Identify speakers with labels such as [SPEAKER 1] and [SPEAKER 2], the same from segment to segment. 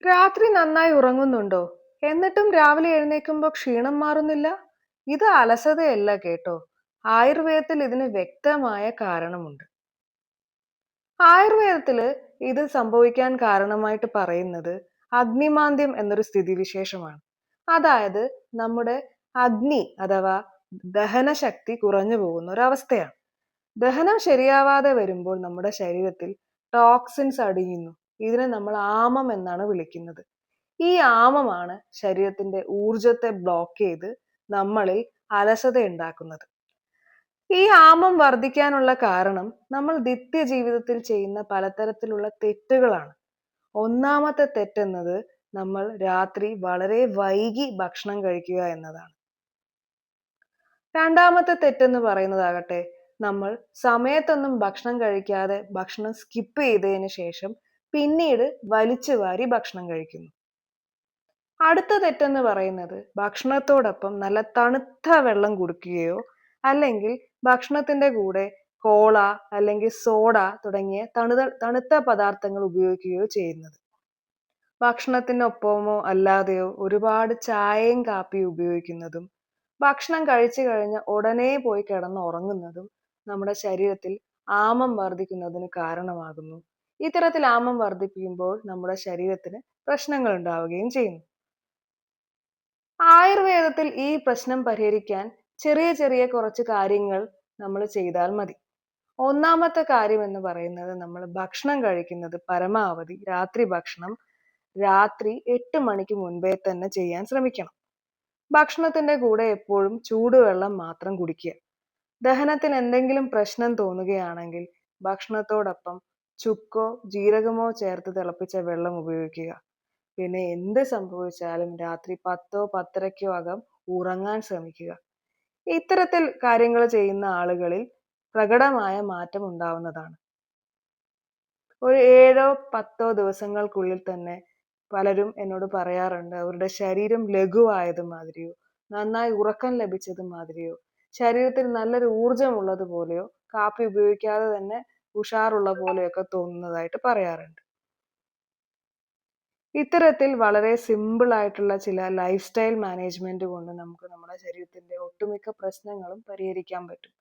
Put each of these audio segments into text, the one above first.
[SPEAKER 1] രാത്രി നന്നായി ഉറങ്ങുന്നുണ്ടോ? എന്നിട്ടും രാവിലെ എഴുന്നേൽക്കുമ്പോൾ ക്ഷീണം മാറുന്നില്ല? ഇത് അലസതയല്ല കേട്ടോ. ആയുർവേദത്തിൽ ഇതിന് വ്യക്തമായ കാരണമുണ്ട്. ആയുർവേദത്തില് ഇത് സംഭവിക്കാൻ കാരണമായിട്ട് പറയുന്നത് അഗ്നിമാന്ദ്യം എന്നൊരു സ്ഥിതിവിശേഷമാണ്. അതായത് നമ്മുടെ അഗ്നി അഥവാ ദഹനശക്തി കുറഞ്ഞു പോകുന്ന ഒരവസ്ഥയാണ്. ദഹനം ശരിയാവാതെ വരുമ്പോൾ നമ്മുടെ ശരീരത്തിൽ ടോക്സിൻസ് അടിയുന്നു. ഇതിനെ നമ്മൾ ആമം എന്നാണ് വിളിക്കുന്നത്. ഈ ആമമാണ് ശരീരത്തിന്റെ ഊർജത്തെ ബ്ലോക്ക് ചെയ്ത് നമ്മളിൽ അലസത ഉണ്ടാക്കുന്നത്. ഈ ആമം വർദ്ധിക്കാനുള്ള കാരണം നമ്മൾ നിത്യജീവിതത്തിൽ ചെയ്യുന്ന പലതരത്തിലുള്ള തെറ്റുകളാണ്. ഒന്നാമത്തെ തെറ്റെന്നത് നമ്മൾ രാത്രി വളരെ വൈകി ഭക്ഷണം കഴിക്കുക എന്നതാണ്. രണ്ടാമത്തെ തെറ്റെന്ന് പറയുന്നതാകട്ടെ, നമ്മൾ സമയത്തൊന്നും ഭക്ഷണം കഴിക്കാതെ ഭക്ഷണം സ്കിപ്പ് ചെയ്തതിന് ശേഷം പിന്നീട് വലിച്ചു വാരി ഭക്ഷണം കഴിക്കുന്നു. അടുത്ത തെറ്റെന്ന് പറയുന്നത് ഭക്ഷണത്തോടൊപ്പം നല്ല തണുത്ത വെള്ളം കുടിക്കുകയോ അല്ലെങ്കിൽ ഭക്ഷണത്തിന്റെ കൂടെ കോള അല്ലെങ്കിൽ സോഡ തുടങ്ങിയ തണുത്ത പദാർത്ഥങ്ങൾ ഉപയോഗിക്കുകയോ ചെയ്യുന്നത്. ഭക്ഷണത്തിനൊപ്പമോ അല്ലാതെയോ ഒരുപാട് ചായയും കാപ്പിയും ഉപയോഗിക്കുന്നതും ഭക്ഷണം കഴിച്ചു കഴിഞ്ഞ് ഉടനെ പോയി കിടന്ന് ഉറങ്ങുന്നതും നമ്മുടെ ശരീരത്തിൽ ആമം വർദ്ധിക്കുന്നതിന് കാരണമാകുന്നു. ഇത്തരത്തിൽ ആമം വർദ്ധിപ്പിക്കുമ്പോൾ നമ്മുടെ ശരീരത്തിന് പ്രശ്നങ്ങൾ ഉണ്ടാവുകയും ചെയ്യുന്നു. ആയുർവേദത്തിൽ ഈ പ്രശ്നം പരിഹരിക്കാൻ ചെറിയ ചെറിയ കുറച്ച് കാര്യങ്ങൾ നമ്മൾ ചെയ്താൽ മതി. ഒന്നാമത്തെ കാര്യം എന്ന് പറയുന്നത് നമ്മൾ ഭക്ഷണം കഴിക്കുന്നത് പരമാവധി രാത്രി ഭക്ഷണം രാത്രി 8 മണിക്ക് മുൻപേ തന്നെ ചെയ്യാൻ ശ്രമിക്കണം. ഭക്ഷണത്തിന്റെ കൂടെ എപ്പോഴും ചൂടുവെള്ളം മാത്രം കുടിക്കുക. ദഹനത്തിന് എന്തെങ്കിലും പ്രശ്നം തോന്നുകയാണെങ്കിൽ ഭക്ഷണത്തോടൊപ്പം ചുക്കോ ജീരകമോ ചേർത്ത് തിളപ്പിച്ച വെള്ളം ഉപയോഗിക്കുക. പിന്നെ എന്ത് സംഭവിച്ചാലും രാത്രി 10-10:30 അകം ഉറങ്ങാൻ ശ്രമിക്കുക. ഇത്തരത്തിൽ കാര്യങ്ങൾ ചെയ്യുന്ന ആളുകളിൽ പ്രകടമായ മാറ്റം ഉണ്ടാവുന്നതാണ്. ഒരു 7-10 ദിവസങ്ങൾക്കുള്ളിൽ തന്നെ പലരും എന്നോട് പറയാറുണ്ട് അവരുടെ ശരീരം ലഘുവായത് മാതിരിയോ നന്നായി ഉറക്കം ലഭിച്ചത് മാതിരിയോ ശരീരത്തിൽ നല്ലൊരു ഊർജം ഉള്ളത് പോലെയോ കാപ്പി ഉപയോഗിക്കാതെ തന്നെ ഉഷാറുള്ള പോലെയൊക്കെ തോന്നുന്നതായിട്ട് പറയാറുണ്ട്. ഇത്തരത്തിൽ വളരെ സിമ്പിൾ ആയിട്ടുള്ള ചില ലൈഫ് സ്റ്റൈൽ മാനേജ്മെന്റ് കൊണ്ട് നമുക്ക് നമ്മുടെ ശരീരത്തിന്റെ ഒട്ടുമിക്ക പ്രശ്നങ്ങളും പരിഹരിക്കാൻ പറ്റും.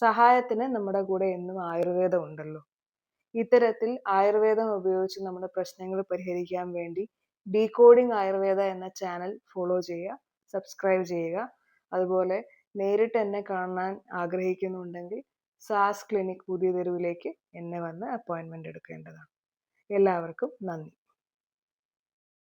[SPEAKER 1] സഹായത്തിന് നമ്മുടെ കൂടെ എന്നും ആയുർവേദം ഉണ്ടല്ലോ. ഇത്തരത്തിൽ ആയുർവേദം ഉപയോഗിച്ച് നമ്മുടെ പ്രശ്നങ്ങൾ പരിഹരിക്കാൻ വേണ്ടി ഡീകോഡിംഗ് ആയുർവേദ എന്ന ചാനൽ ഫോളോ ചെയ്യുക, സബ്സ്ക്രൈബ് ചെയ്യുക. അതുപോലെ നേരിട്ട് എന്നെ കാണാൻ ആഗ്രഹിക്കുന്നുണ്ടെങ്കിൽ സാസ് ക്ലിനിക് പുതിയ തെരുവിലേക്ക് എന്നെ വന്ന് അപ്പോയിൻമെന്റ് എടുക്കേണ്ടതാണ്. എല്ലാവർക്കും നന്ദി.